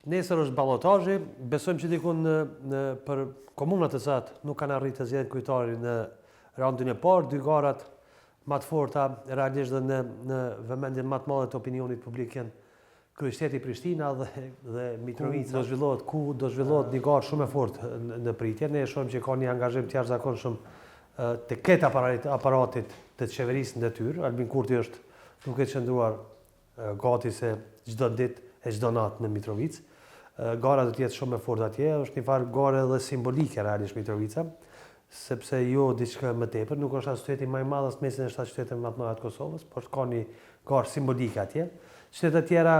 Nesër është ballotazhi, besojmë që dikun për komunat e cilat nuk kanë arritur të zgjedhin kryetarin në raundin e parë, dy garat më të forta realisht dhe në vëmendjen më të madhe të opinionit publik janë kryqëzeti Prishtina dhe Mitrovica. Do zhvillohet një garë shumë e fortë në pritje. Ne shohim që ka një angazhim të jashtëzakonshëm të këtë aparatit të qeverisë në detyrë. Albin Kurti është duke qëndruar gati se çdo ditë e çdo natë në Mitrovicë. Gara do të jetë shumë e fortë atje, është një farë gare dhe simbolike realisht Mitrovica, sepse jo diçka më tepër, nuk është as qyteti më i madh as mesin e 7 qyteteve më të mëdha të Kosovës, por ka një garë simbolike atje. Qytetet e tjera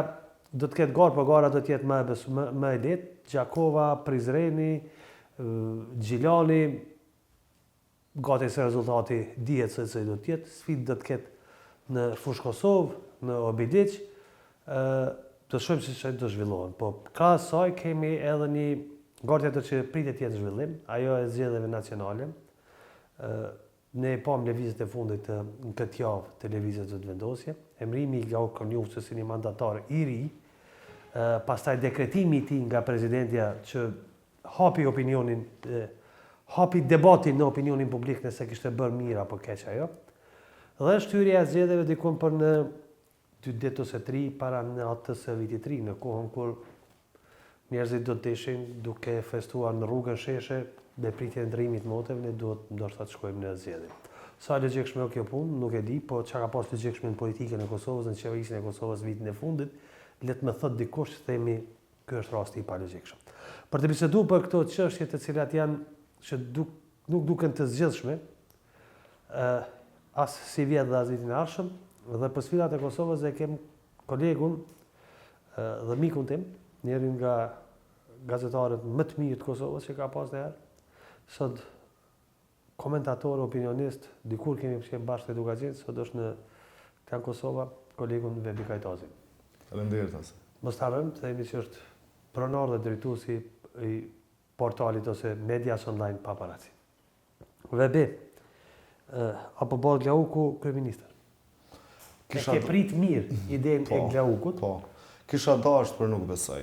do të ketë garë, por gara do të jetë më e lehtë, Gjakova, Prizreni, Gjilani, gati se rezultati dihet se do të jetë, sfidë do të ketë në Fushë Kosovë, në Obiliq, të shohim se çfarë do zhvillohen. Po krahas saj kemi edhe një garë tjetër që pritet të jetë zhvillim, ajo e zgjedhjeve nacionale. Ne pam lëvizjet e fundit në këtë javë të lëvizjes së vendosje, emërimi i Glau Konjufës si një mandatar i ri, pastaj dekretimi i tij nga presidentja që hapi opinionin, hapi debatin në opinionin publik nëse kishte bërë mirë apo keq ajo. Dhe shtyrja e zgjedhjeve dikon për në 2 ditë ose 3 para natës së vitit të ri, në kohën kur njerëzit do të ishin duke festuar në rrugën Sheshe me pritjen e ndërrimit të moteve, ne duhet ndoshta të shkojmë në zgjedhje. Sa logjikshme kjo punë, nuk e di, po çka ka pas logjikshme në politikën e Kosovës, në qeverisjen e Kosovës vitin e fundit, le të më thotë dikush që themi ky është rasti i palogjikshëm. Për të biseduar për këto çështje të cilat janë që nuk duken të zgjedhshme, as si vjet dhe as vitin e ardhshëm, dhe për sfidat e Kosovës e kem kolegun dhe mikun tim, njërin nga gazetarët më të mirë të Kosovës që ka pas ndonjëherë, sot komentator, opinionist, dikur kemi qenë bashkë edukacion, sot është në Kosova, kolegun Vebi Kajtazi. Faleminderit as. Mos harrojmë të themi që është pronar dhe drejtuesi i portalit ose Medias Online Paparazzi. Vebi, apo bëhet Glauku kryeministër? Ke prit mirë idenë e Glaukut? Po, kisha dashur për nuk besoj.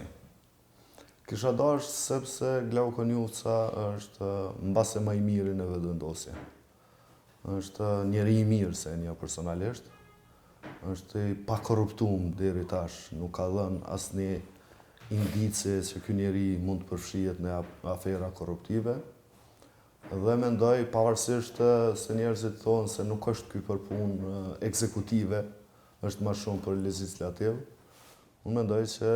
Kisha dashur sepse Glau Konjuca është mbase më i miri në vendosje. Është njeri i mirë se një personalisht. Është i pakorruptuar deri tash, nuk ka dhënë asnjë indicie se ky njeri mund të përfshihet në afera korruptive. Dhe mendoj, pavarësisht se njerëzit thonë se nuk është ky për punë ekzekutive, është më shumë për legislativ, unë mendoj që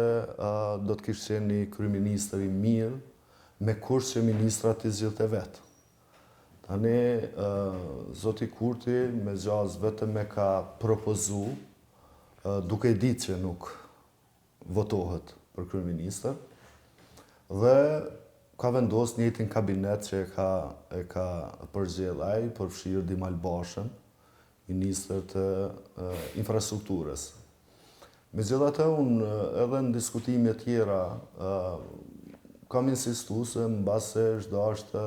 do të kishte qenë një kryeministër i mirë, me kurse që ministrat i zgjidhte vetë. Tani, zoti Kurti me zgjas vetëm e ka propozu, duke ditë që nuk votohet për kryeministër, dhe ka vendosur në njëjtin kabinet që e ka përzgjedhur ai, përfshirë Dimal Bashën, ministër të infrastrukturës. Megjithatë, unë edhe në diskutime tjera kam insistuar se mbase çdo është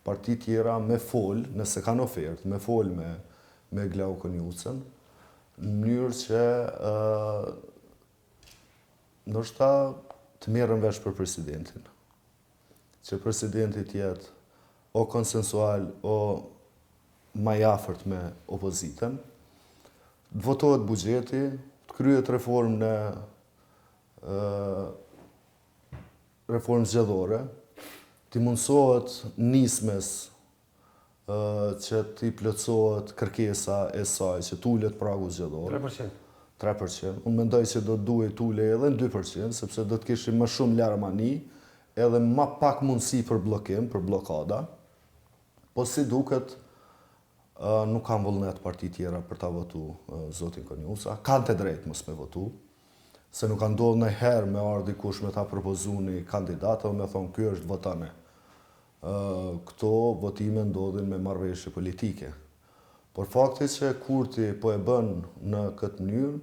parti tjera me fol, nëse kanë ofertë, me fol me Glau Konjucën, në mënyrë që ndoshta të merren vesh për presidentin. Që presidenti të jetë o konsensual o më i afërt me opozitën, të votohet buxheti, të kryhet reformë zgjedhore, të mundsohet nismes që t'i plotësohet kërkesa e saj, që t'ulet pragu zgjedhor. 3%. 3%. Unë mendoj se do duhet t'ulej edhe në 2%, sepse do të kishim më shumë larmani, edhe ma pak mundësi për blokim, për blokada, po si duket nuk kanë vullnet parti tjera për ta votu zotin Konjuca. Kanë të drejtë mos me votu, se nuk kanë ndodhur ndonjëherë me ardhi kush me ta propozu një kandidat dhe me thonë ky është votane. Këto votime ndodhin me marrëveshje politike. Por fakti që Kurti po e bën në këtë mënyrë,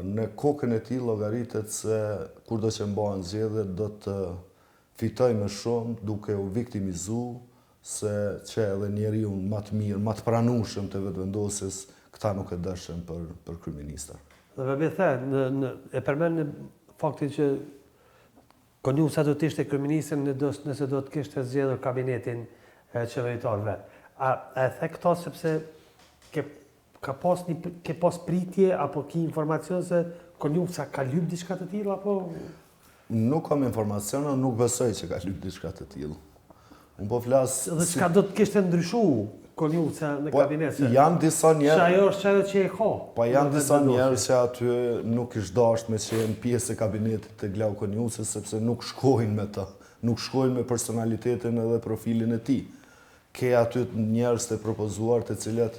në kokën e tij llogaritet se kurdo që mbahen zgjedhjet do të fitoj më shumë duke u viktimizuar se që edhe njeriu më të mirë, më të pranueshëm të vetëvendosjes këta nuk e dëshën për kryeministër. Dhe Vebi the, e përmend faktin që Konjuca do të ishte kryeministri nëse do të kishte zgjedhur kabinetin qeveritar vet. A e the këto sepse ke pas pritje apo ki informacion se Konjuca ka lyp diçka të tillë apo Nuk kam informacione, nuk besoj që ka lyp diçka të tillë. Unë po flas dhe çka do të kishte ndryshuar Konjuca në kabinet? Janë disa njerëz. Ajo është çajo që e ka. Po janë disa njerëz që aty nuk ish dashur me qenë pjesë e kabinetit të Glau Konjucës sepse nuk shkojnë me të, nuk shkojnë me personalitetin edhe profilin e tij. Ke aty njerëz të propozuar të cilët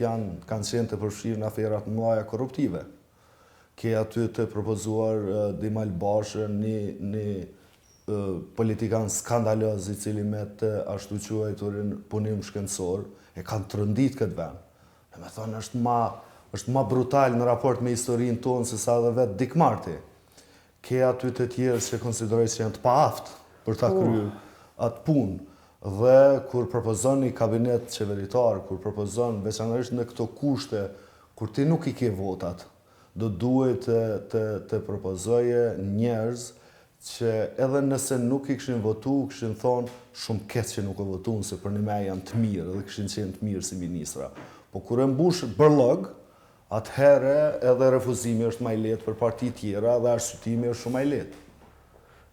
kanë qenë të përfshirë në aferat mëdha korruptive. Ke aty të propozuar Dimal Bashën, një politikan skandaloz i cili me të ashtu quajturin punim shkencor e kanë trëndit këtë vend. Me thonë është ma brutal në raport me historinë tonë se sa dhe vetë Dick Marty. Ke aty të tjerë që konsideroj që janë të paaft për ta kryer atë punë. Dhe kur propozon një kabinet qeveritar, kur propozon veçanërisht në këto kushte, kur ti nuk i ke votat, do duhet të propozoje njerëz që edhe nëse nuk i këshin votu, këshin thonë shumë keq që nuk e votuan se për një me janë të mirë dhe këshin qenë të mirë si ministra. Po kur e mbush bërlog, atëherë edhe refuzimi është më i lehtë për parti tjera dhe arsyetimi është shumë më i lehtë.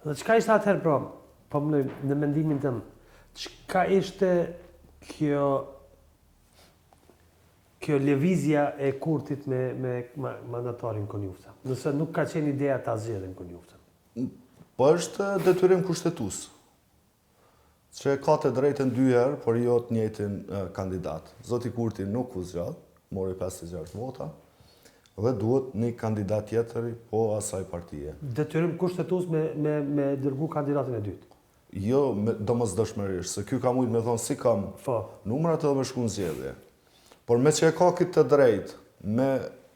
Dhe çka ishte atëherë po në mendimin tënd? Çka ishte kjo lëvizja e Kurtit me mandatarin Konjuca? Nëse nuk ka qenë ideja ta zgjedhin Konjucën. Po është detyrim kushtetues, që ka të drejtën 2 herë, por jo të njëjtin kandidat. Zoti Kurti nuk u zgjat, mori 56 vota, dhe duhet një kandidat tjetër po asaj partije. Detyrim kushtetues me dërgu kandidatin e dytë? Jo, domosdoshmërisht, se ky ka mujtë me thonë si kam numrat edhe me shku në zgjedhje. Por me që e ka këtë të drejtë me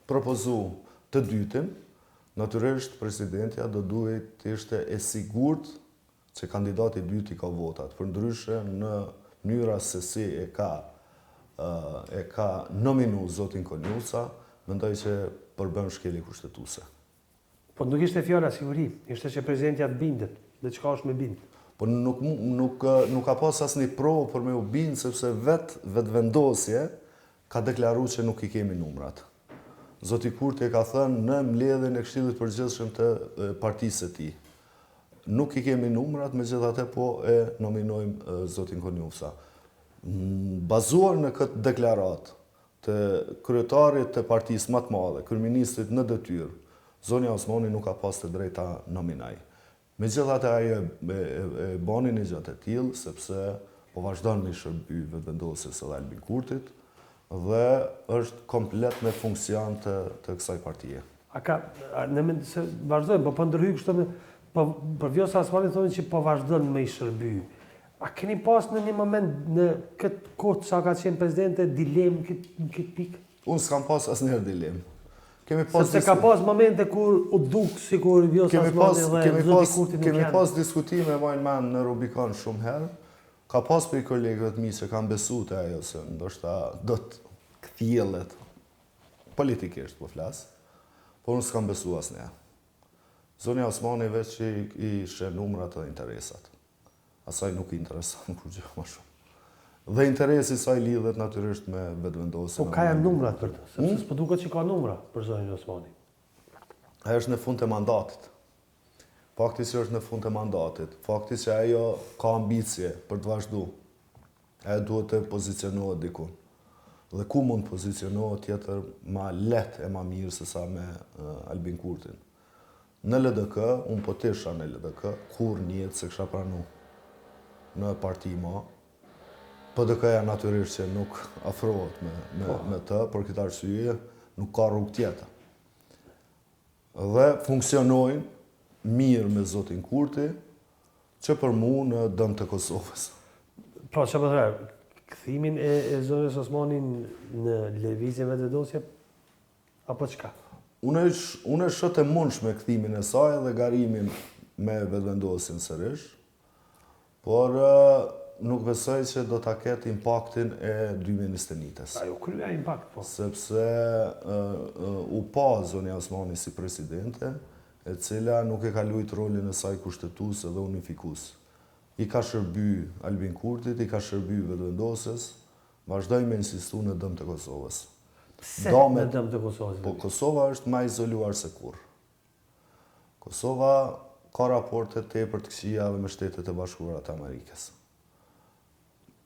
propozu të dytin, natyrisht presidentja do duhet të ishte e sigurt që kandidati i dytë i ka votat. Përndryshe në mënyra se si e ka nominu zotin Konjuca, mendoj që përbën shkelje kushtetuese. Po nuk ishte fjala siguri, ishte që presidentja të bindet, dhe çka është me bind. Po nuk ka pas asnjë provë për me u bind, sepse vetvendosje ka deklaruar që nuk i kemi numrat. Zoti Kurti e ka thënë në mbledhjen e Këshillit Përgjithshëm të partisë së tij. Nuk i kemi numrat, megjithatë po e nominojmë zotin Konjuca. Bazuar në këtë deklaratë të kryetarit të partisë më të madhe, kryeministrit në detyrë, zonja Osmani nuk ka pas të drejtë ta nominoj. Megjithatë ai e bani një gjatë e tillë sepse po vazhdon me shërby vetvendosjes së Albin Kurtit dhe është komplet me funksion të kësaj partie. Se vazhdojnë, po ndërhyj kështu për Vjosa Osmani thonë që po vazhdon me i shërby. A keni pas në një moment në këtë kohë sa ka qenë presidente dilemë në këtë pikë? Unë s'kam pas asnjëherë dilemë. Sepse ka pas momente kur u duk sikur Vjosa Osmani dhe zoti Kurti nuk janë. Kemi pas diskutime mojnë men në Rubikon shumë herë. Ka pas për i kolegëve të mi që kanë besu të ajo se ndoshta do të kthjellet politikisht po flas, por unë s'kam besu asnjë. Zonja Osmani veç që i shë numrat dhe interesat. Asaj nuk i intereson kur gjë më shumë. Dhe interesi saj lidhet natyrisht me vetvendosjen. Po ka janë numrat për të, sepse s'po duket që ka numra për zonjën Osmani. Ajo është në fund të mandatit. Fakti që është në fund të mandatit, fakti që ajo ka ambicje për të vazhdu, ajo duhet të pozicionohet diku. Dhe ku mund pozicionohet tjetër ma let e ma mirë se sa me Albin Kurtin. Në LDK, unë po tisha në LDK, kur njëtë se kësha pranu në parti ma. PDK-ja natyrisht që nuk afrohet me të, për këtë arsye nuk ka rrugë tjetër. Dhe funksionojnë mirë me zotin Kurti, që për mu në dëm të Kosovës. Pra, që përre, këthimin e zonjës Osmani në lëvizjen vetvendosje, apo çka? Unë e shoh të mundshme këthimin e saj dhe garimin me vetvendosjen sërish, por nuk besoj që do ta ketë impaktin e 2021-s. Ajo krya impakt, po. Sepse u pa zonja Osmani si presidente, e cila nuk e ka luajtur rolin e saj kushtetues dhe unifikus. I ka shërby Albin Kurtit, i ka shërby vetëvendosjes, vazhdojnë me insistu në dëm të Kosovës. Pse në dëm të Kosovës? Po Kosova është më izoluar se kurrë. Kosova ka raporte tepër të këqija me Shtetet e Bashkuara të Amerikës.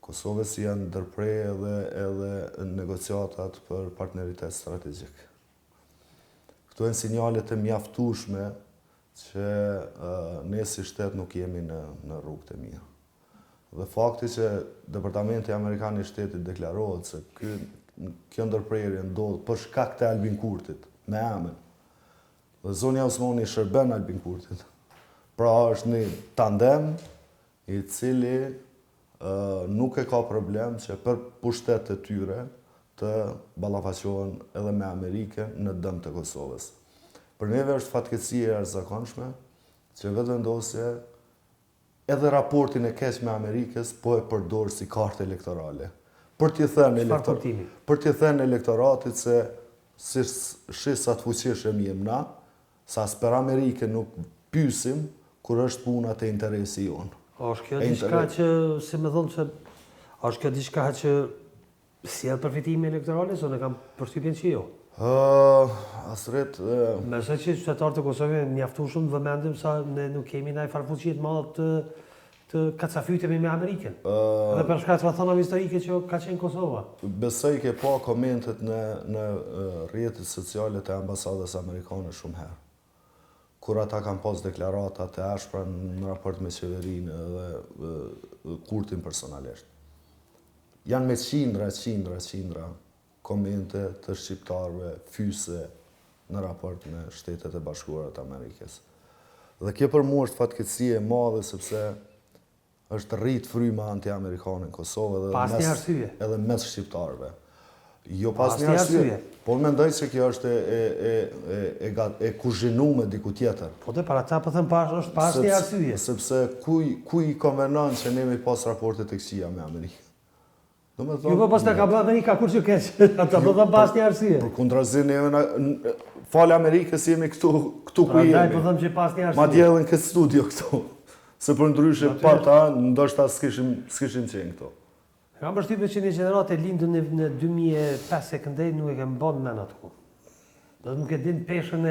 Kosovës janë ndërprer edhe negociatat për partneritet strategjik. Këto janë sinjalet e mjaftueshme që ne si shtet nuk jemi në rrugët e mira. Dhe fakti që Departamenti Amerikan i Shtetit deklarohet se kjo ndërprerje ndodh për shkak të Albin Kurtit, me emër. Dhe zonja Osmani shërben Albin Kurtit. Pra është një tandem i cili nuk e ka problem që për pushtet e tyre të ballafaqohen edhe me Amerikën në dëm të Kosovës. Për neve është fatkeqësi e jashtëzakonshme që vetëvendosje edhe raportin e keq me Amerikës po e përdor si kartë elektorale. Për t'i thënë elektoratit se si shisat fuqishëm jem na, sa për Amerikën nuk pyesim kur është puna të interesi jonë. A është kjo diçka që, si me thonë që, a është kjo diçka që sjell përfitime elektorale, ose ne kam përshtypjen që jo? Asret... Mese që qytetarët e Kosovës mjaftueshëm vëmendim sa ne nuk kemi ndaj farfuqi të madhe të kacafytemi me Amerikën. Dhe për shkak të rrethana historike që ka qenë Kosova. Besoj ke pa komentet në rrjetet sociale të ambasadës amerikane shumë herë. Kur ata kanë pas deklarata të ashpra në raport me qeverinë dhe Kurtin personalisht. Janë me qindra komente të shqiptarëve fyse në raport me Shtetet e Bashkuara të Amerikës. Dhe kjo për mua është fatkeqësi e madhe sepse është rrit fryma anti-amerikane në Kosovë edhe mes shqiptarëve. Jo pas një arsye, por mendoj se kjo është e kuzhinuar diku tjetër. Po dhe para ca po them është pas një arsye. Sepse ku i konvenon që ne me pas raporte të këqija me Amerikën. Jo, po pas të ka bërë Amerika kur që keq, ata po them pas një arsye. Për kundrazin falë Amerikës jemi këtu ku jemi. Prandaj po them që pas një arsye. Madje edhe në këtë studio këtu. Se për ndryshe pa ta, ndoshta s'kishim qenë këtu. Kam përshtypjen që një gjenerat e lindur në 2005 se këndej nuk e kemë bën men atku. Do nuk e din peshën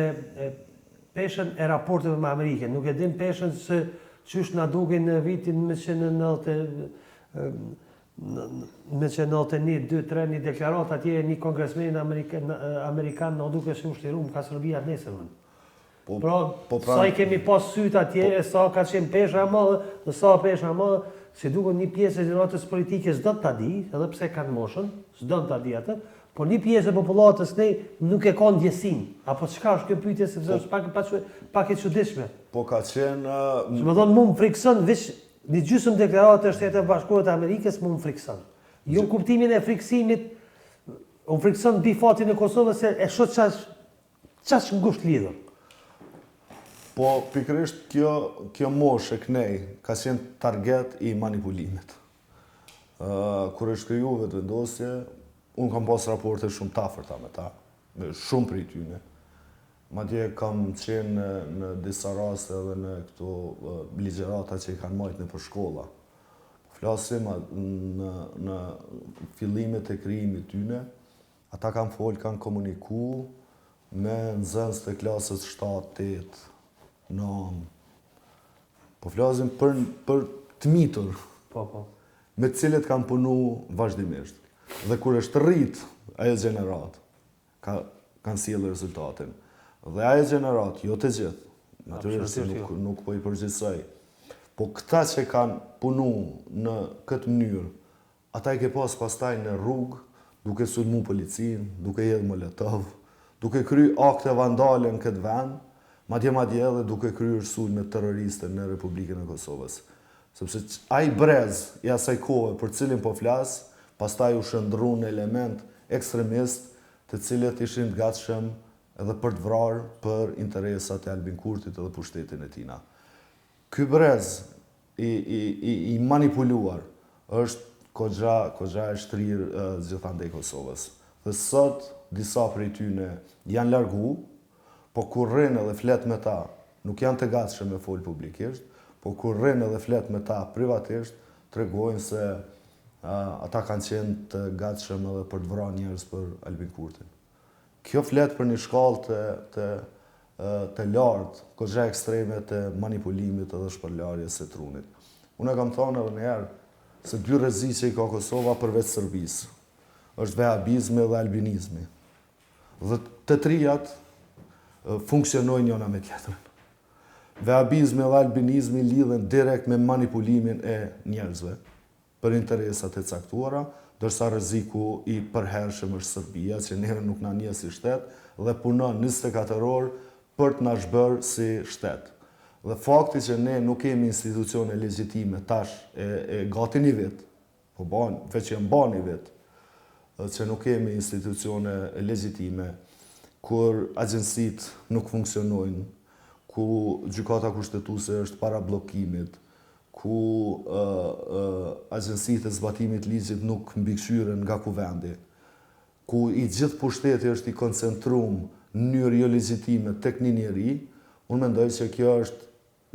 e raporteve me Amerikën, nuk e din peshën se çysh na duke në vitin 1991, 2, 3 një deklarat atje një kongresmen Amerikan në duke se ushtirium ka Serbia nesërmën. Sa i kemi pas syt atje, sa ka qenë pesha e madhe, dhe sa pesha e madhe, si duke një pjesë e gjeneratës politike s'do ta di, edhe pse kanë moshën, s'do ta di atë, por një pjesë e popullatës ne nuk e ka ndjesin. Apo çka është kjo pyetje sepse është pak e çuditshme. Po ka qenë... Që më thonë, mu më frikson, veç një gjysmë deklaratë e Shtetit Bashkuar të Amerikës mu më frikson. Jo kuptimin e friksimit, më frikson mbi fatin e Kosovës se e shoh çash ngusht lidhur. Po, pikërisht kjo moshë e kënej ka qenë target i manipulimit. Kur është kriju vetëvendosje, unë kam pas raporte shumë tafërta me ta, me shumë prej tyne. Madje kam qenë në disa raste edhe në këto ligjerata që i kanë majtë në për shkolla. Flasim në fillimet e krijimit tyne, ata kanë folë, kanë komuniku me nxënës të klasës 7-8, po flasim për të mitur, me të cilët kanë punu vazhdimisht. Dhe kur është rrit ajo gjenerat, kanë sjellë rezultatin. Dhe ajo gjenerat, jo të gjithë, natyrisht nuk po i përgjithsoj, po këta që kanë punu në këtë mënyrë, ata i ke pastaj në rrugë, duke sulmu policin, duke hedhë molotov, duke kry akte vandale në këtë vend, madje edhe duke kryer sulme terroriste në Republikën e Kosovës. Sepse ai brez i asaj kohe për cilin po flas, pastaj u shndrru në element ekstremist, të cilët ishin të gatshëm edhe për të vrarë për interesat e Albin Kurtit edhe pushtetin e tina. Ky brez i manipuluar është kogja e shtrirë gjithandej Kosovës. Dhe sot disa prej tyne janë largu, po kur rrinë edhe flet me ta, nuk janë të gatshëm me fol publikisht, po kur rrinë edhe flet me ta privatisht, tregojnë se ata kanë qenë të gatshëm edhe për të vrarë njerëz për Albin Kurtin. Kjo flet për një shkallë të lartë, goxha ekstreme të manipulimit edhe shpërlarjes së trunit. Unë e kam thënë edhe një herë se dy rreziqe që i ka Kosova përveç Serbisë, është vehabizmi dhe albinizmi. Dhe të trijat funksionojnë njëna me tjetrën. Vehabizmi dhe albinizmi lidhen direkt me manipulimin e njerëzve për interesat e caktuara, ndërsa rreziku i përhershëm është Serbia, që neve nuk na njeh si shtet dhe punon 24 orë për të na zhbërë si shtet. Dhe fakti që ne nuk kemi institucione legjitime tash e gati një vit, po veç që mba një vit, që nuk kemi institucione legjitime, kur agjensit nuk funksionojnë, ku gjykata kushtetuese është para bllokimit, ku agjensitë e zbatimit ligjit nuk mbikëqyren nga kuvendi, ku i gjithë pushteti është i koncentruar në mënyrë jo legjitime tek një njeri, unë mendoj që kjo është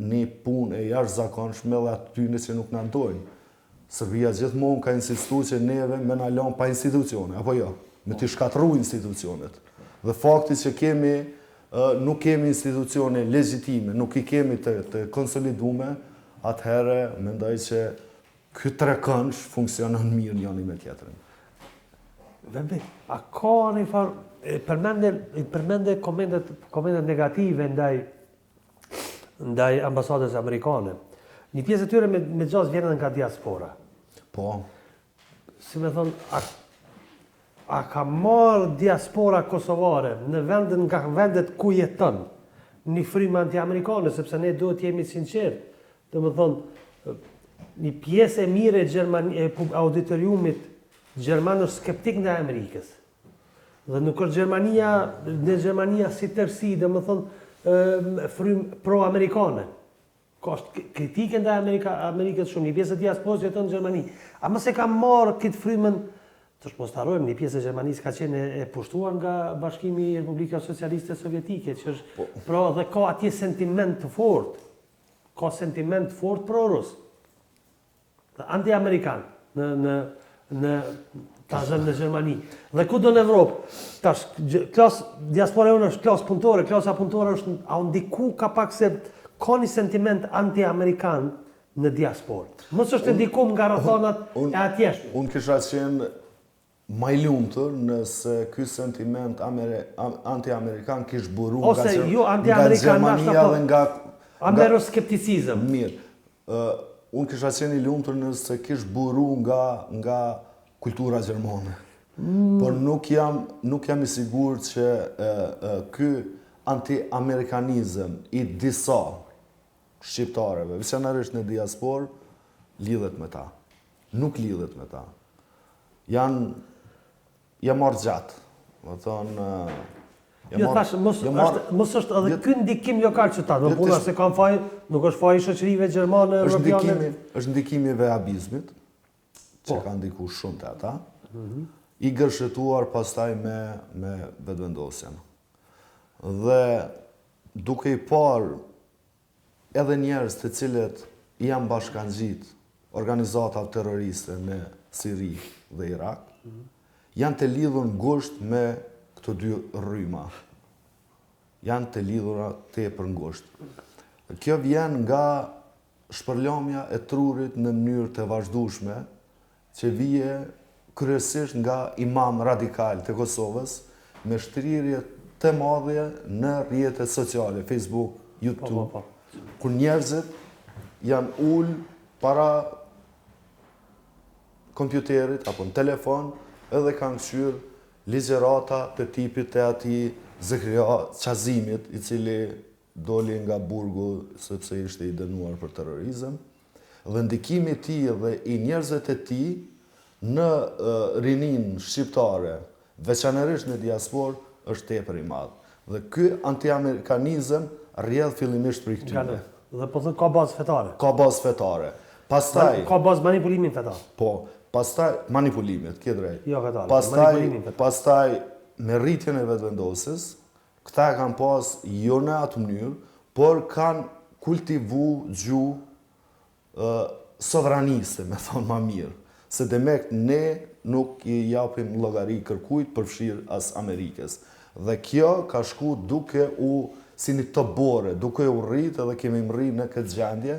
një punë e jashtëzakonshme dhe atyre që nuk na ndojnë. Serbia gjithmonë ka insistuar që neve me na lënë pa institucione, apo jo, me të shkatërru institucionet. Dhe fakti që nuk kemi institucione legjitime, nuk i kemi të konsolidume, atëherë mendoj që ky trekëndsh funksionon mirë njëri me tjetrin. Vembi, a ka një farë, përmende komendet negative ndaj ambasadës amerikane. Një pjesë e tyre me gjas vjen nga diaspora. Po. Si me thonë, a ka marrë diaspora kosovare në nga vendet ku jeton një frymë anti-amerikane, sepse ne duhet jemi sinqert. Dhe më thonë, një pjesë e mire e auditoriumit Gjerman është skeptik në Amerikës. Dhe nuk është Gjermania si tërsi, dhe më thonë, frymë pro-amerikane. Ka është kritike ndaj Amerikës shumë, një pjesë e diasporës jeton në Gjermani. A mëse ka marrë këtë frymën, të shpostarojmë, një pjesë e Gjermanisë ka qenë e pushtuar nga Bashkimi i Republika Socialiste Sovjetike, që është pra dhe ka atje sentiment të fortë. Ka sentiment fort pro-rus, anti-amerikan në Gjermani. Dhe ku do në Evropë, diaspora jonë është klasë punëtore, klasa punëtore është, a ndiku ka pak se ka një sentiment anti-amerikan në diasporë. Mësë është ndikum nga rrethonat e atjeshme. Unë kisha qenë ma i lumtur nëse ky sentiment anti-amerikan kish buru nga Gjermania dhe nga Ameroskepticizëm. Mirë. Unë kisha qenë i lumtur nëse kish buru nga kultura gjermane. Por nuk jam i sigurt që ky anti-amerikanizëm i disa shqiptarëve, veçanërisht në diasporë, lidhet me ta. Nuk lidhet me ta. Janë marrë gjatë. Më thonë, mos është edhe ky ndikim lokal qytet, do puna se kanë faj, nuk është faji shoqërive gjermane europiane. Është ndikimi i vehabizmit, që ka ndikuar shumë te ata, i gërshetuar pastaj me vetëvendosjen. Dhe duke i parë edhe njerëz të cilët janë bashkangjit organizata terroriste në Siri dhe Irak, janë të lidhur ngushtë me këto dy rryma. Janë të lidhura tepër ngushtë. Kjo vjen nga shpërlamja e trurit në mënyrë të vazhdueshme, që vije kryesisht nga imam radikal të Kosovës, me shtrirje të madhe në rrjetet sociale, Facebook, YouTube, kur njerëzit janë ullë para kompjuterit apo në telefon, edhe kanë këshyrë ligjerata të tipit të ati Zakaria Qazimit, i cili doli nga burgu sepse ishte i dënuar për terrorizëm, dhe ndikimi i tij dhe i njerëzve të tij në rinin shqiptare, veçanërisht në diasporë, është tepër i madh. Dhe ky anti-amerikanizëm rrjedh fillimisht prej këtyre. Dhe po thon ka bazë fetare. Ka bazë fetare. Pastaj ka bazë manipulimin fetar. Po, pastaj manipulimet, ke drejt. Jo fetare, manipulimin fetar. Pastaj me rritjen e vetëvendosjes, këta e kanë pas jo në atë mënyrë, por kanë kultivu gjuhë sovraniste, me thonë ma mirë. Se demek ne nuk i japim llogari kërkujt përfshirë as Amerikës. Dhe kjo ka shku duke si një tobore, duke u rritë edhe kemi mri në këtë gjendje,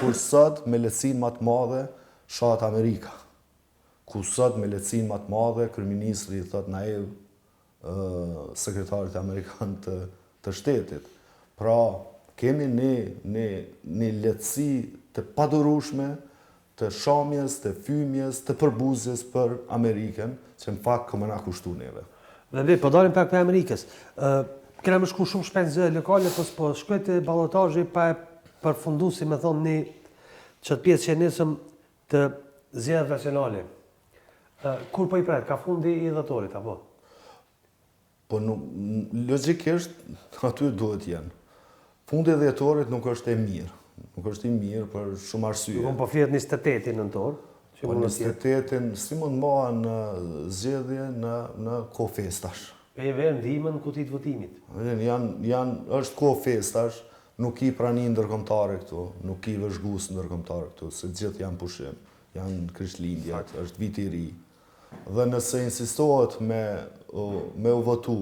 kur sot me lehtësinë më të madhe shohat Amerika. Ku sot me lehtësinë më të madhe kryeministri i thot naiv sekretarit amerikan të shtetit. Pra, kemi një lehtësi të padurueshme, të shamjes, të fymjes, të përbuzjes për Amerikën, që në fakt këmë na kushtu neve. Dhe po dalim pak për Amerikës. Kena më shku shumë shpenë zë lokale, po shkret e balotazhi pa e përfundu, si me thonë, një qëtë pjesë që nesëm të zgjedhjeve nacionale. Kur po i pret, ka fundi i dhëtorit, apo? Po logjikisht, aty duhet jenë. Fundi i dhëtorit nuk është e mirë. Nuk është i mirë për shumë arsye. Nuk po flet 28 nëntor. Po 28-in si mund moha në zgjedhje në kohë festash. E verë ndihmën kutit votimit. Është kohë festash, nuk i prani ndërkombëtare këtu, nuk i vëzhgues ndërkombëtare këtu, se gjithë janë pushim, janë Krishtlindjet, është viti i ri. Dhe nëse insistohet me u votu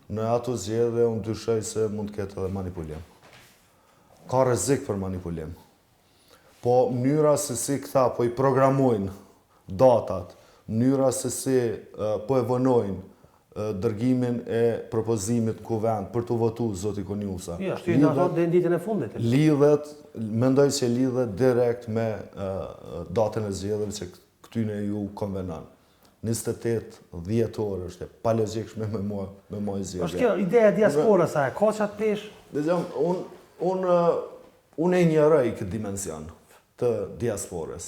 në ato zgjedhje, unë dyshoj se mund të ketë edhe manipulim. Ka rrezik për manipulim. Po mënyra se si këta po i programojnë datat, mënyra se si po e vonojnë dërgimin e propozimit në kuvend për të votu zoti Konjusa. Ja, shtyjnë datat dhe në ditën e fundit. Mendoj që lidhet direkt me datën e zgjedhjeve që këtyne ju konvenon. 28 dhjetor është pa logjikshme me moj zgjedhje. Është kjo ideja e diasporës, a ka çat pesh? Unë e njëroj këtë dimension të diasporës.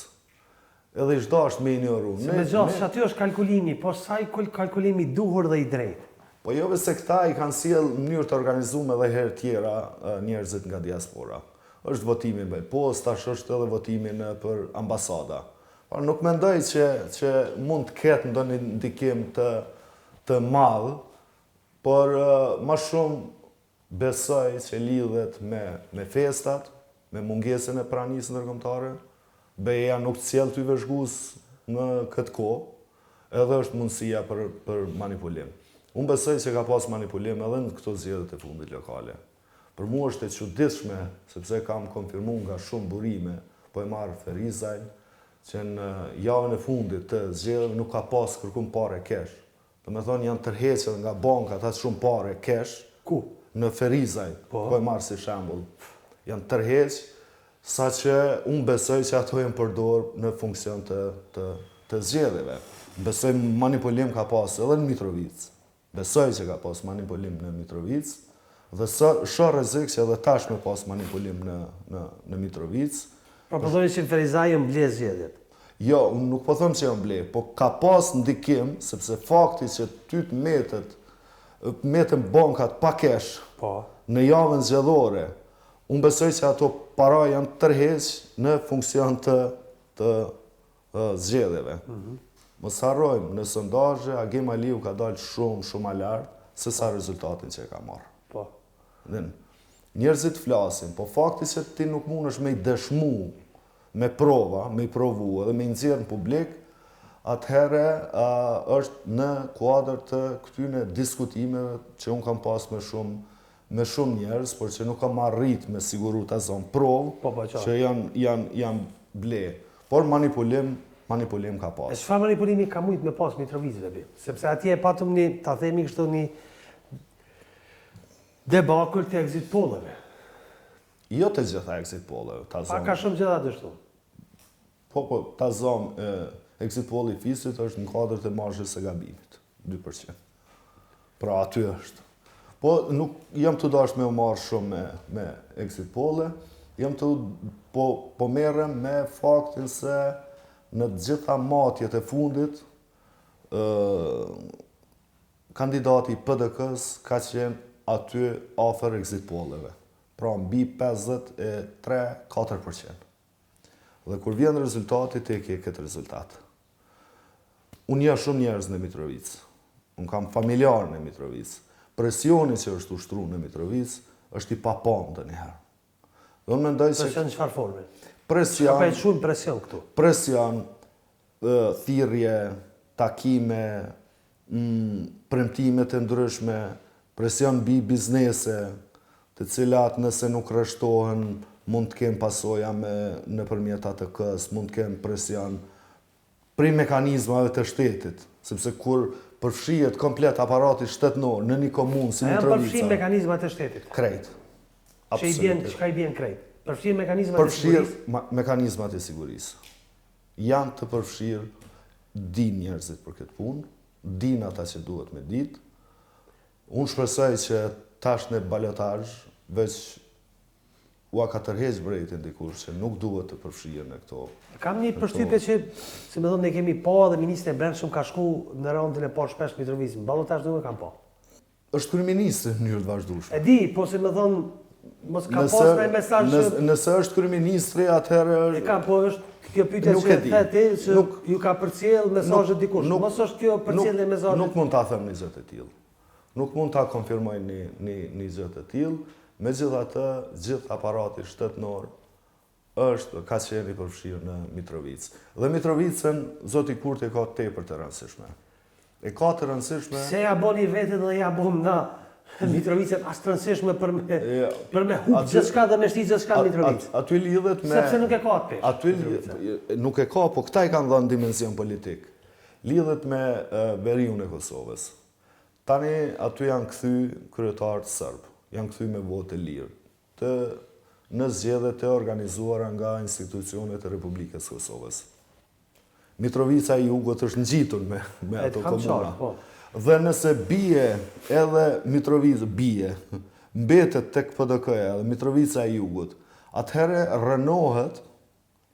Edhe ishdo është me njëru. Se me gjatë që aty është kalkulimi, po sa i kalkulimi duhur dhe i drejt? Po jo se këta i kanë sjell në mënyrë të organizuar edhe herë tjera njerëzit nga diaspora. Është votimi me post, tash është edhe votimi për ambasada. Por nuk mendoj që mund të ketë ndonjë ndikim të madh, por më shumë besoj që lidhet me festat, me mungesën e pranisë ndërkombëtare, BE-ja nuk sjell ty vëzhgues në këtë kohë, edhe është mundësia për manipulim. Unë besoj që ka pas manipulim edhe në këto zgjedhjet e fundit lokale. Për mua është e çuditshme, sepse kam konfirmuar nga shumë burime, po e marr Ferizajn, që në javën e fundit të zgjedhjeve nuk ka pas kërkum parë kesh. Do të thonë janë tërhequr nga bankat atë shumë parë kesh. Ku? Në Ferizaj, po e marë si shembull. Janë tërheq, sa që unë besoj që ato janë përdor në funksion të zgjedhjeve. Besoj manipulim ka pas edhe në Mitrovic. Besoj që ka pas manipulim në Mitrovic, dhe shoh rrezik që edhe tash me pas manipulim në Mitrovic. Pra po thoni që në Ferizaj janë ble zgjedhjet? Jo, unë nuk po them që janë ble, po ka pas ndikim, sepse fakti që ty të metën bankat pa kesh në javën zgjedhore, unë besoj që ato para janë tërheq në funksion të zgjedhjeve. Mos harrojmë, në sondazhe Agim Aliu ka dalë shumë më lart se sa rezultatin që ka marrë. Po. Njerëzit flasin, po fakti që ti nuk mundesh me i dëshmu me prova, me i provu edhe me i nxjerr në publik, atëherë është në kuadër të këtyne diskutimeve që unë kam pas me shumë njerëz, por që nuk kam arrit me siguru të zonë provë, që janë ble. Por manipulim ka pas. E çfarë manipulimi ka mujt me pas Mitrovicëve? Sepse atje e patëm ta themi kështu një debakull të exit pollëve. Jo të gjitha exit pollëve. Pa ka shumë gjitha dështu. Po, ta zonë exit polli i Fisit është në kuadër të marshës së gabimit, 2%. Pra aty është. Po nuk jam të dashur me u marrë shumë me exit polle, po merrem me faktin se në të gjitha matjet e fundit kandidati i PDK-s ka qenë aty afër exit polleve. Pra mbi 53-4%. Dhe kur vjen rezultati, ti ke këtë rezultat. Unë jam shumë njerëz në Mitrovic. Unë kam familjar në Mitrovic. presioni që është ushtru në Mitrovic është i papam të njëherë. Dhe unë mendoj se Presion në çfarë forme? presion, Ka shumë presion këtu. presion, thirrje, takime, premtime të ndryshme, presion mbi biznese, të cilat nëse nuk rreshtohen mund të kenë pasoja nëpërmjet ATK-s, mund të kenë presion prej mekanizmave të shtetit, sepse kur përfshihet komplet aparati shtetënor në një komunë si Mitrovica. Janë përfshirë Mitrovica, mekanizmat e shtetit. krejt. Çka i bjen krejt? Përfshirë mekanizmat e sigurisë. Përfshirë mekanizmat e sigurisë. Janë të përfshirë, din njerëzit për këtë punë, din ata që duhet me ditë. Unë shpresoj që tash në balotazh veç ua ka tërheq brejtin dikush që nuk duhet të përfshihen në këto. Kam një përshtypje që, si më thonë, ne kemi po dhe Ministri e Brendshëm ka shku në raundin e parë shpesh Mitrovic. Në ballotazh nuk e kam po. Është kryeministri në mënyrë të vazhdueshme. E di, po si më thonë, mos ka pas në mesazh që Nëse është kryeministri, atëherë e kam, po është kjo pyetje Nuk e që di. the ti që ju ka përcjell mesazhet dikush. Mos është kjo përcjellje e mesazhet. Nuk mund ta them një gjë të tillë. Nuk mund ta konfirmoj një gjë të tillë. Megjithatë, gjithë aparati shtetënor ka qenë i përfshirë në Mitrovic. Dhe Mitrovicën zoti Kurti e ka tepër të rëndësishme. E ka të rëndësishme. Se ja boni vetë dhe ja bom na Mitrovicën as të rëndësishme për me hub gjithçka dhe me shti gjithçka Mitrovic. Aty lidhet me Sepse nuk e ka atë pesh. Aty nuk e ka, po këta i kanë dhënë dimension politik. Lidhet me veriun e Kosovës. Tani aty janë kthy kryetarët serb, janë kthy me votë lirë në zgjedhje të organizuara nga institucionet e Republikës Kosovës. Mitrovica e Jugut është ngjitur me ato komuna. Dhe nëse bie edhe Mitrovica mbetet tek PDK-ja dhe Mitrovica e Jugut, atëherë rënohet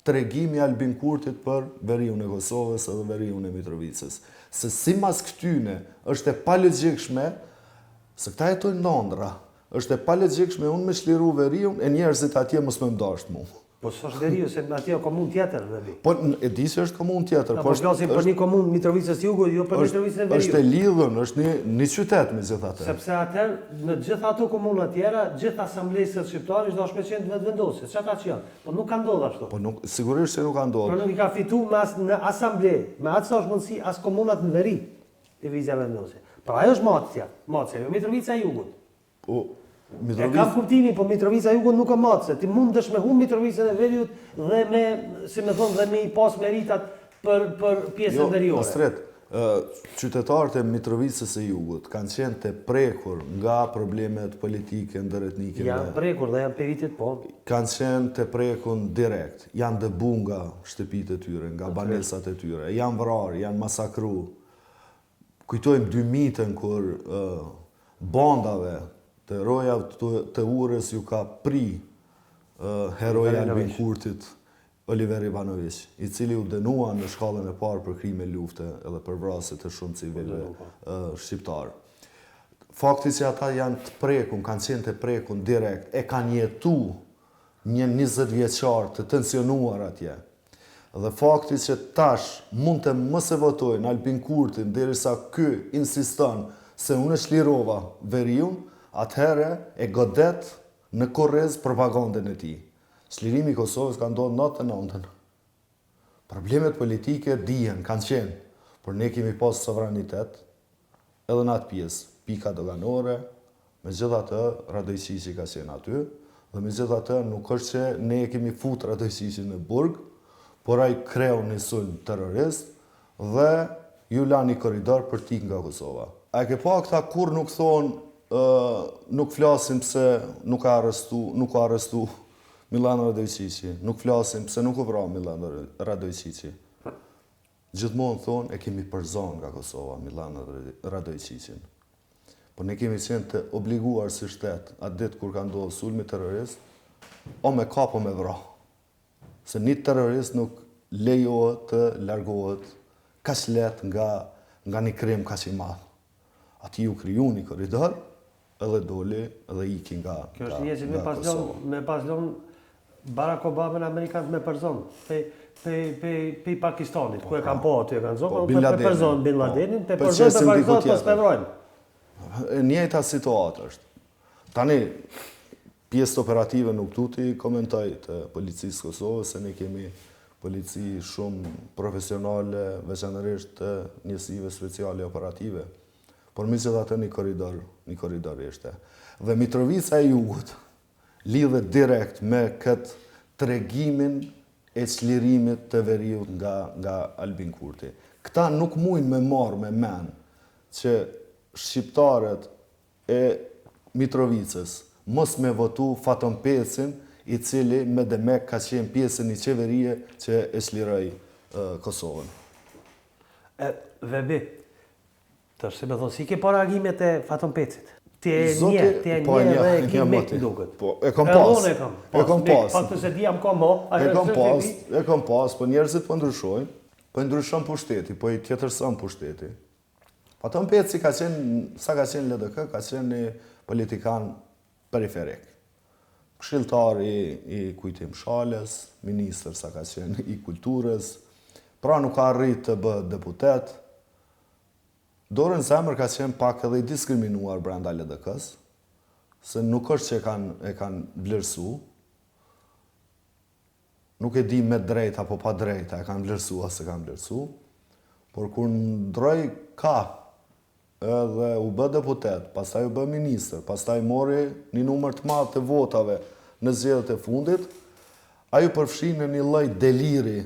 tregimi Albin Kurtit për veriun e Kosovës edhe veriun e Mitrovicës. Se simas këtyne është e palogjikshme, se këta jetojnë në Londra, është e palogjikshme unë me shliru veriun e njerëzit atje mos më ndasht mu. Po s'është veriu, se atje o komunë tjetër, veri. Po e di që është komunë tjetër. Po flasim për një komunë Mitrovicës Jugut, jo për Mitrovicën e veriut. Është e lidhën, është një qytet me gjithë atë. Sepse atëherë, në gjithë ato komuna tjera, gjithë asamblesët shqiptare është dashme qenë vetëvendosje. Çfarë që janë? Po nuk ka ndodhur ashtu. Po nuk, sigurisht se nuk ka ndodhur. Por nuk i ka fituar në asamble, me atë sa është mundësi as komunat në veri divizja vendosje. Pra ajo është Macja, jo Mitrovica e Jugut. E kam kuptimin, po Mitrovica e Jugut nuk ka matse. Ti mundesh me humb Mitrovicën e veriut dhe me, si me thonë, dhe me i pas meritat për pjesën veriore. Astret, qytetarët e Mitrovicës e Jugut kanë qenë të prekur nga problemet politike ndëretnike. Janë prekur dhe janë peritit, po. Kanë qenë të prekur direkt. Janë dëbu nga shtëpitë e tyre, nga banesat e tyre. Janë vrarë, janë masakru. Kujtojmë 2000-ën kur bandave të roja të urës ju ka pri heroja Albin Kurtit, Oliver Ivanović, i cili u dënua në shkallën e parë për krime lufte edhe për vrasje të shumë civilëve shqiptarë. Fakti që ata janë të prekun, kanë qenë të prekun direkt, e kanë jetu një 20 vjeçar të tensionuar atje. Dhe fakti që tash mund të mos e votojnë Albin Kurtin derisa ky insiston se unë shlirova veriun, atëherë e godet në korrez propagandën e tij. Çlirimi i Kosovës ka ndodhur 99-ën. Problemet politike dihen, kanë qenë, por ne kemi pas sovranitet edhe në atë pjesë, pika doganore, megjithatë Radojqiqi ka qenë aty, dhe megjithatë nuk është që ne kemi fut Radojqiqin në burg, por ai kreu një sulm terrorist dhe ju la një korridor për tik nga Kosova. A ke pa këta kur nuk thonë nuk flasim pse nuk ka arrestu Milan Radojqiqi, nuk flasim pse nuk u vra Milan Radojqiqi. Gjithmonë thonë e kemi përzon nga Kosova Milan Radojqiqin. Por ne kemi qenë të obliguar si shtet atë ditë kur ka ndodhur sulmi terrorist, o me kap o me vra. Se një terrorist nuk lejohet të largohet kaq lehtë nga një krim kaq i madh. Ati ju kriju një korridor, edhe doli edhe iki nga Kosova. Kjo është një që me paslon Barack Obama në Amerikanë me përzon, pe Pakistanit, ku e kanë po aty e kanë zonë, pe përzon Bin Ladenin, pe përzon pe Pakistan, po s'pevrojnë. E njëjta situatë është. Tani, pjesë operative nuk du t'i komentoj të policisë Kosovës, se ne kemi polici shumë profesionale, veçanërisht të njësive speciale operative, por mi që dhe atë një koridor ishte. Dhe Mitrovica e Jugut lidhet direkt me këtë tregimin e çlirimit të veriut nga Albin Kurti. Këta nuk mujnë me marrë me men që shqiptarët e Mitrovicës mos me votu Faton Pecin, i cili me demek ka qenë pjesën një qeverie që e çliroi Kosovën. Vebi, të është se me thonë, si ke para agimet e Faton Pecit? Ti e një dhe e ki me të duket. Po, e kom pas. E kom pas. Pa të se di jam ka mo. E kom pas, po njerëzit po ndryshojnë, po ndryshon pushteti, po i tjetërson pushteti. Faton Peci ka qenë, sa ka qenë LDK, ka qenë një politikan periferik. Këshilltar i Kujtim Shalës, ministër sa ka qenë i kulturës, pra nuk ka arrit të bë deputet. Dorën Zemër ka qenë pak edhe i diskriminuar brenda LDK-s, se nuk është që e kanë vlerësu, nuk e di me drejt apo pa drejta e kanë vlerësu ose kanë vlerësu, por kur ndroj ka edhe u bë deputet, pastaj u bë ministër, pastaj mori një numër të madh të votave në zgjedhjet e fundit, ai u përfshi në një lloj deliri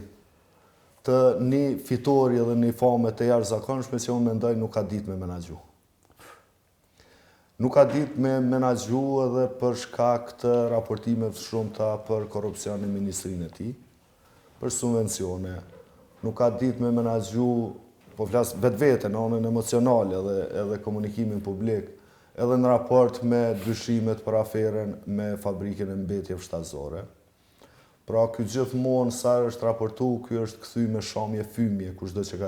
të një fitore dhe një fame të jashtëzakonshme që unë mendoj nuk ka ditë me menaxhu. Nuk ka ditë me menaxhu edhe për shkak të raportimeve të shumta për korrupsion në ministrinë e tij, për subvencione. Nuk ka ditë me menaxhu, po flas vetveten, anën emocionale edhe komunikimin publik, edhe në raport me dyshimet për aferën me fabrikën e mbetjeve shtatësore. Pra, ky gjithmonë sa është raportu, ky është kthy me shamje fymje, kushdo që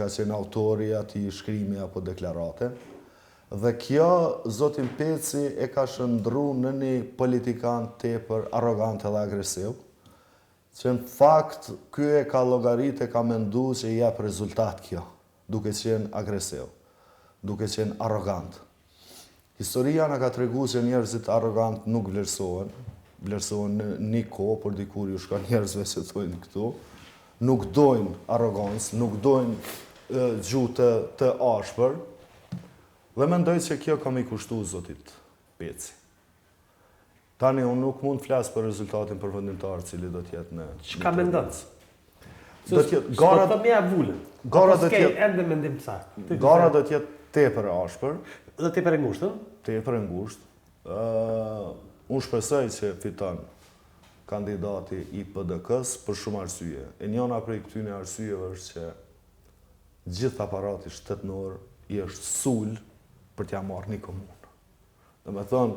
ka qenë autori atij shkrimi apo deklarate. Dhe kjo, zotin Peci e ka shndru në një politikan tepër arrogant edhe agresiv, që në fakt ky e ka llogaritë e ka mendu që i jep rezultat kjo, duke qenë agresiv, duke qenë arrogant. Historia na ka tregu që njerëzit arrogant nuk vlerësohen në një kohë, por dikur ju shka njerëzve që thojnë këtu, nuk dojnë arrogancë, nuk dojnë gjuhë të ashpër, dhe mendoj që kjo kam i kushtu zotit Peci. Tani, unë nuk mund të flasë për rezultatin përfundimtar cili do t'jetë në... Çka mendon? Gara të mja vullën. Gara do t'jetë... Ende mendim të saktë. Gara do t'jetë tepër e ashpër. Dhe tepër e ngushtë, Tepër e ngushtë. Unë shpresoj që fiton kandidati i PDK-s për shumë arsye. E njëna prej këtyre arsyeve është që gjithë aparati shtetënor i është sul për t'ja marrë një komunë. Dhe me thonë,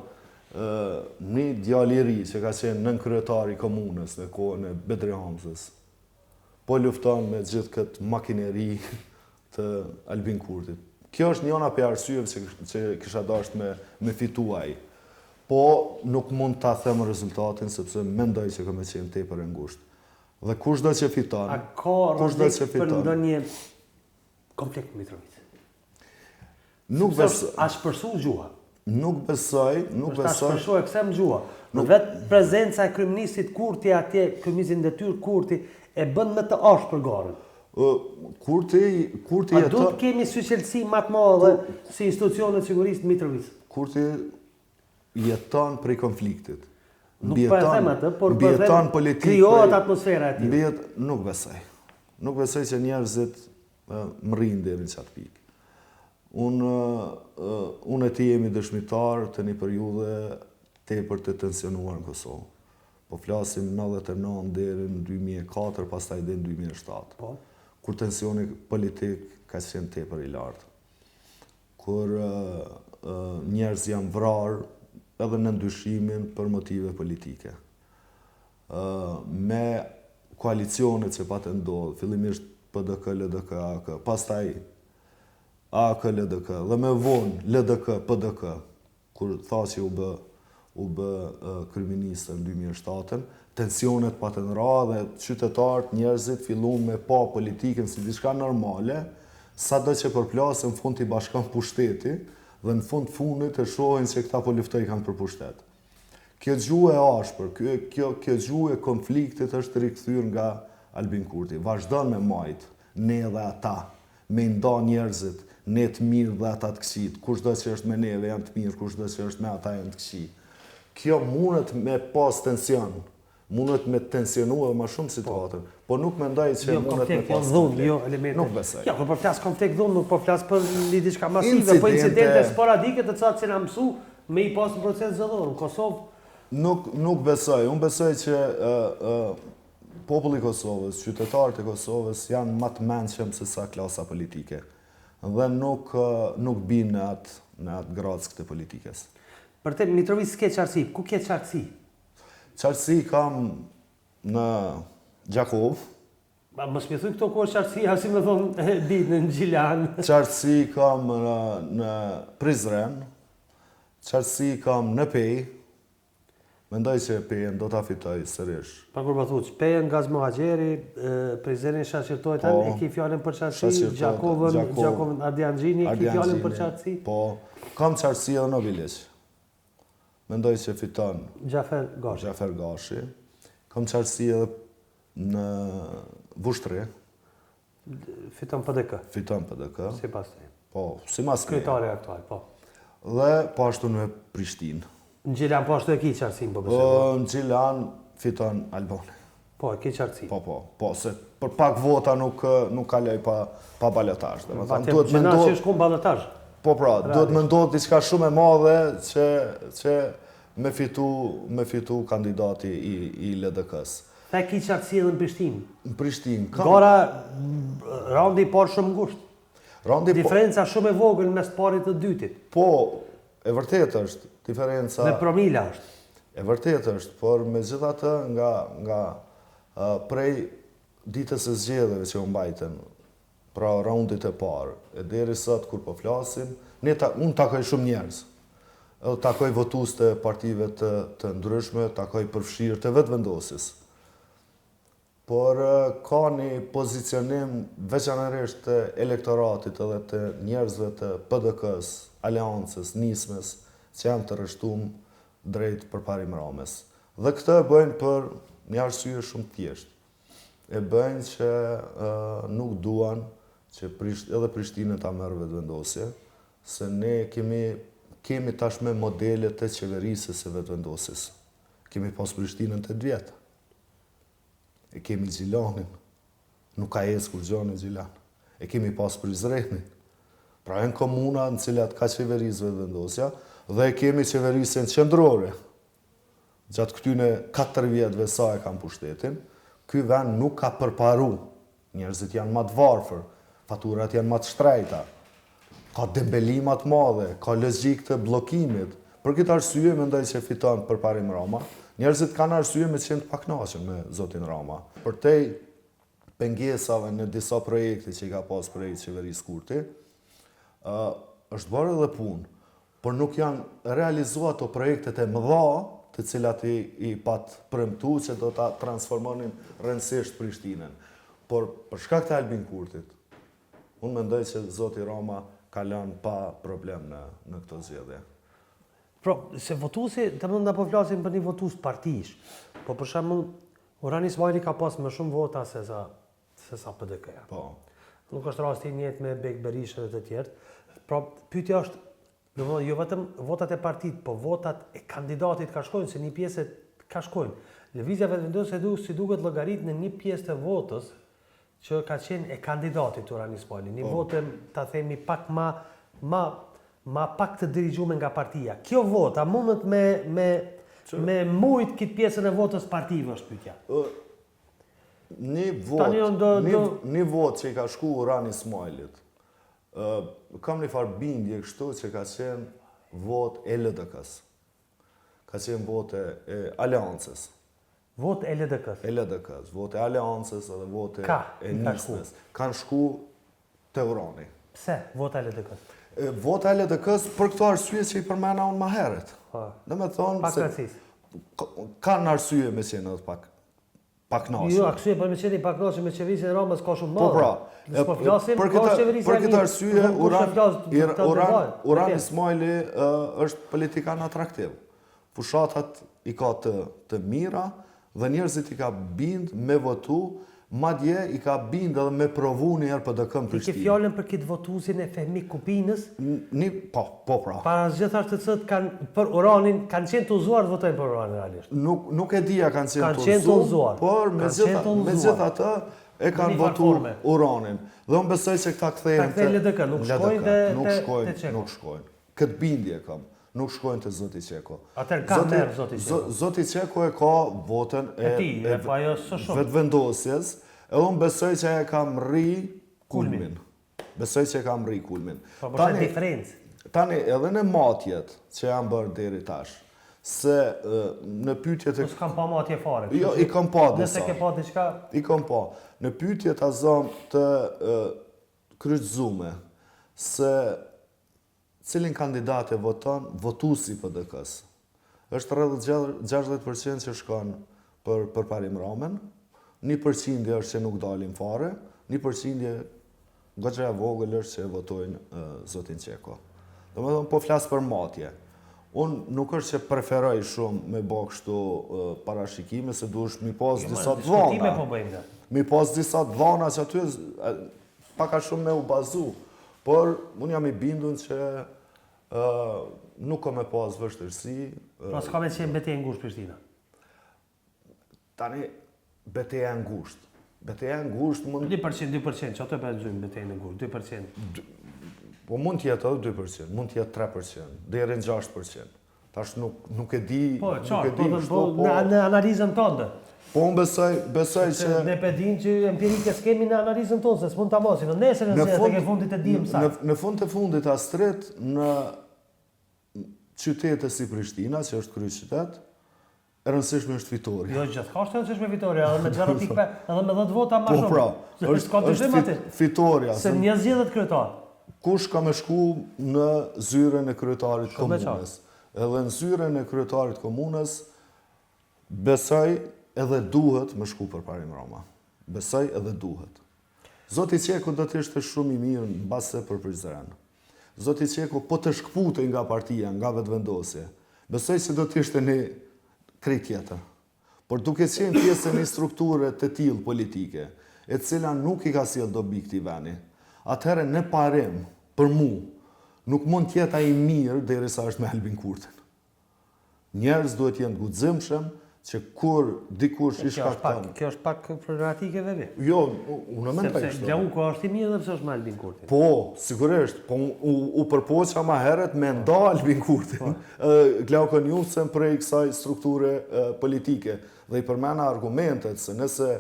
një djalë i ri që ka qenë nënkryetari i komunës në kohën e Bedri Hamzës, po lufton me gjithë këtë makineri të Albin Kurtit. Kjo është njëna prej arsyeve që kisha dashur me fituaj. Po nuk mund ta them rezultatin sepse mendoj që ka me qenë tepër e ngushtë. Dhe kushdo që fiton, a ka rrezik për ndonjë konflikt me Mitrovicën? Nuk besoj. A shpërsu gjuha? Nuk besoj. Ta shpërshoj e kësem gjuha. Vetë prezenca e kryeministit Kurti atje, kryeministit në detyrë Kurti, e bën më të ashpër garën. Kurti A do të kemi syqelësi më të madhe si institucionet sigurisë Mitrovicë? Kurti jeton prej konfliktit. Nuk po e them atë, por po them krijohet atmosfera e tij. Nuk besoj. Nuk besoj që njerëzit më rrinë deri në çat pikë. Unë e ti jemi dëshmitar të një periudhe tepër të tensionuar në Kosovë. Po flasim 99 deri në 2004, pastaj deri në 2007. Po. Kur tensioni politik ka qenë tepër i lartë. Kur njerëz janë vrarë edhe në ndyshimin për motive politike. Me koalicionet që patë ndodhë, fillimisht PDK, LDK, AK, pastaj AK, LDK, dhe me vonë LDK, PDK, kur tha që u bë kryeministër në 2007, tensionet patë në ra dhe qytetarët, njerëzit fillun me pa politikën si diçka normale, sa do që përplasë në fund t'i bashkon pushteti dhe në fundit e shohin se këta po luftoj kanë për pushtet. Kjo gjuhë e ashpër, kjo gjuhë e konfliktit është rikthyer nga Albin Kurti. Vazhdon me majt, ne dhe ata, me nda njerëzit, ne të mirë dhe ata të këqit. Kushdo që është me neve janë të mirë, kushdo që është me ata janë të këqit. Kjo mundet me pas tension, mundet me tensionu edhe ma shumë situatën, po nuk mendoj që mundet me pas konflikt. Nuk besoj. Jo, kur po flas konflikt dhunë, nuk po flas për një diçka masive, po incidente sporadike të cilat që na mësu me i pas në proces zëdhor në Kosovë. Nuk besoj. Unë besoj që populli i Kosovës, qytetarët e Kosovës janë më të mençëm se sa klasa politike dhe nuk bin në atë gradë këtë politikës. Për te, Mitrovic s'ke qartësi, ku ke qartësi? Qartësi kam në Gjakov. Më shpjethuj këto ku është qartësi, si me thonë ditë në Gjilan. Qartësi kam në Prizren. Qartësi kam në Pej. Mendoj që Pejen do t'a fitoj sërish. Pa kur më thuç, Pejen, Gazmo Haxheri, Prizrenin Shashirtoj, e ki fjallin për qartësi, Gjakovën Ardianxhini, ki fjallin për qartësi? Po, kam qartësi edhe në Viliq. Mendoj që fiton Gjafer Gashi. Kam qartësi edhe në Vushtri. Fiton PDK. Fiton PDK. Si pas të. Po, si mas të. Kryetari aktual, po. Dhe po ashtu në Prishtinë. Në Gjilan po ashtu e ki qartësin, po besoj. Në Gjilan fiton Albani. Po, e ki qartësin. Po, se për pak vota nuk kaloj pa balotash. Gjena që është kun balotash. Po pra, duhet me ndodhë diçka shumë e madhe që me fitu kandidati i LDK-s. Ta e ki qartësi edhe në Prishtinë? Në Prishtinë. Gara, raundi i parë shumë ngusht. Diferenca shumë e vogël mes parit të dytit. Po, e vërtet është, diferenca... Me promila është. E vërtet është, por me gjithatë nga prej ditës e zgjedhjeve që u mbajten, pra raundit e parë, e deri sot kur po flasim, unë takoj shumë njerëz. Edhe takoj votues të partive të ndryshme, takoj përfshirë të vetë vendosis. Por ka një pozicionim veçanërisht të elektoratit edhe të njerëzve të PDK-s, aleancës, nismes, që janë të rështum drejt përparim Ramës. Dhe këtë e bëjnë për një arsye shumë thjeshtë. E bëjnë që nuk duan që edhe Prishtinën ta merr vetëvendosje, se ne kemi tashme modelet të qeverisës e vetëvendosjes. Kemi pas Prishtinën 8 vjetë. E kemi Gjilanin. Nuk ka kur gjoni Gjilan. E kemi pas Prizrenin. Pra janë komuna në cilat ka qeverisë vetëvendosja dhe e kemi qeverisën qendrore. Gjatë këtyne 4 vjetëve sa e kam pushtetin, ky vend nuk ka përparu. Njerëzit janë më të varfër, faturat janë më të shtrejta, ka dembelimat madhe, ka logjik të bllokimit. Për këtë arsye mendoj që fiton përparim Rama. Njerëzit kanë arsye me qenë të pakënaqur me zotin Rama. Përtej pengesave në disa projekte që i ka pas projekt qeverisë Kurti, është bërë edhe punë, por nuk janë realizuar ato projektet e mëdha, të cilat i pat premtu që do ta transformonin rëndësisht Prishtinën. Por për shkak të Albin Kurtit, unë mendoj që zoti Rama ka lënë pa problem në këto zgjedhje. Pro, se votuesi, të mund të po flasim për një votues partish, po për shembull, Orani Ismaili ka pas më shumë vota se sa PDK-ja. Po. Nuk është rasti i njëjtë me Bek Berishën dhe të tjerë. Pra, pyetja është, domethënë jo vetëm votat e partit, po votat e kandidatit ka shkojnë, se një pjesë ka shkojnë. Lëvizja vetëvendosje si duket llogarit në një pjesë të votës që ka qenë e kandidatit Orani Ismaili. Një votë, ta themi, pak ma pak të dirigjuar nga partia. Kjo vota mundet me mujt këtë pjesën e votës partive, është pyetja. Një votë që i ka shku Orani Ismailit, kam një farë bindje kështu që ka qenë votë e LDK-s. Ka qenë votë e aleancës. Votë e LDK-s? E LDK-s, votë e aleancës edhe votë e nismes. Kanë shku te Orani. Pse vota e LDK-s? Vota e LDK-s për këto arsye që i përmena unë më herët. Dhe me thonë se kanë arsye me qenë edhe pak paknaqur. Jo, aksye për me qeni paknaqur me qeverisjen e Ramës ka shumë Po madhe. pra, Po flasim për ka qeverisja për e këtë mirë. arsye Uran Ismaili është politikan atraktiv. Fushatat i ka të mira dhe njerëzit i ka bind me votu, madje i ka bind edhe me provu një herë PDK-n Ti ke Prishtinë. fjallën për këtë votuesin e Fehmi Kupinës, Po pra. para zgjedhëtar të cilët kanë për Uranin, kanë qenë të uzuar të votojnë për Uranin realisht. Nuk e dija kanë Kanë qenë qenë të të uzuar, uzuar. por Kanë qenë të me uzuar. gjithatë e kanë Në një votu farforme. Uranin. Dhe unë besoj se këta kthehen Ta kthejnë LDK, nuk shkojnë te Qeko. Nuk shkojnë. Këtë bindje kam. Nuk shkojnë të Zoti Qeko. Atëherë ka merë Zoti Qeko. Zoti Qeko e ka votën E ti, po ajo së shumë. vetëvendosjes, edhe unë besoj që e kam rri kulmin. Besoj që e kam rri kulmin. Po për diferencë. Tani edhe në matjet që janë bërë deri tash, se në pyetjet e Mos kam pa matje fare. Jo, i kam pa disa. Nëse ke pa diçka, I kam pa. Në pyetjet azon të kryqëzume se cilin kandidat e voton votuesi PDK-s. Është rreth 60% që shkon për Parim Ramën, 1% është që nuk dalin fare, 1% goxha e vogël është që votojnë zotin Qeko. Domethënë po flas për matje. Unë nuk është që preferoj shumë me bë kështu parashikime, se duhesh mi pas disa diskutime dhona. po bëjmë ne. Mi pas disa dhona që aty paka shumë me u bazu. Por unë jam i bindun që nuk ka me pas vështirësi. Pra s'ka me qenë betejë ngushtë Prishtina. Tani betejë e ngushtë. Betejë e ngushtë mund 2%, që ato e përgjojmë betejën e ngushtë, 2%. po mund të jetë edhe 2%, mund të jetë 3%, deri në 6%. Tash nuk e di, Po, nuk e di qartë, kështu, po në analizën tonë. po unë besoj që Ne pedin që empirike s'kemi në analizën tonë, se s'mund ta mosim. Në nesër në zërë, ke fundit e dim sa. Në fund të fundit astret në qytete si Prishtina, që është kryeqytet, e rëndësishme është fitoria. Jo, gjithka është rëndësishme fitoria, edhe me 0.5, edhe me 10 vota ma Po shumë. pra, është fitoria. Se një zgjedhët kryetar. Kush ka me shku në zyren e kryetarit Shumë e komunës? Edhe në zyren e kryetarit komunës, besoj edhe duhet me shku për Parim Rama. Besoj edhe duhet. Zoti Qeko do të ishte shumë i mirë në base për Prizren. Zoti Qeko po të shkputej nga partia, nga vetëvendosje. Besoj se do të ishte një krejt tjetër. Por duke qenë pjesë e një strukture të tillë politike, e cila nuk i ka sjell dobi këtij veni, atëherë në Parim, për mu, nuk mund të jetë ai mirë derisa është me Albin Kurtin. Njerëz duhet jenë guximshëm që kur dikush i shkakton. Kjo është pak problematike vetë. Jo, unë mendoj Sepse kështu. Glauku është i mirë dhe pse është me Albin Kurtin. Po, sigurisht, po u përpoqa ma heret me nda Albin Kurtin, Glaukon Jucen prej kësaj strukture politike, dhe i përmena argumentet se nëse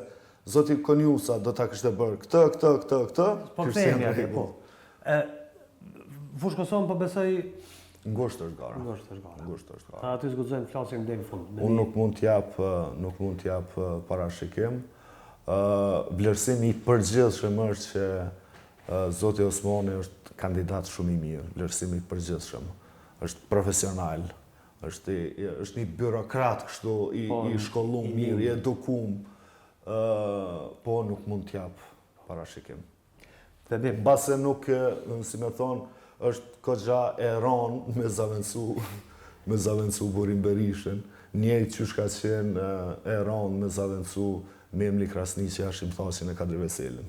zoti Konjusa do ta kishte bërë këtë, Po kishte themi në atje, po. Fushë Kosovën po besoj ngushtë është gara. ngushtë është gara. Ngushtë është gara. Ta aty zguxojmë flasim deri në fund. Unë nuk mund t'jap parashikim. Vlerësimi i përgjithshëm është që zoti Osmani është kandidat shumë i mirë. Vlerësimi i përgjithshëm. Është profesional. Është një birokrat kështu i shkollum mirë, i edukum. Po nuk mund t'jap parashikim. Base nuk, si me thonë, është këgja e ranë me zavencu Burim Berishën, njëjtë që shka qenë e ranë me zavencu Memli Krasniqi Hashim Thaçin e Kadri Veselin.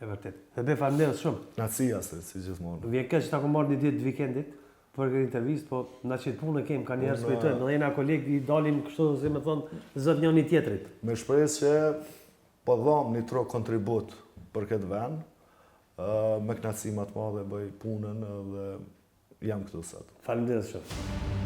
E vërtet. Dhe faleminderit shumë. Naci astrid, si gjithmonë. Vjen keq që ta kom marrë një ditë të vikendit për këtë intervistë, po na qit punë kem, kanë njerëz spiritojnë, dhe jena kolegë i dalim kështu, si më thon, zot njëri tjetrit. Me shpresë që po dham një tro kontribut për këtë vend, me kënaqësi më të madhe bëj punën dhe jam këtu sot. Faleminderit shumë.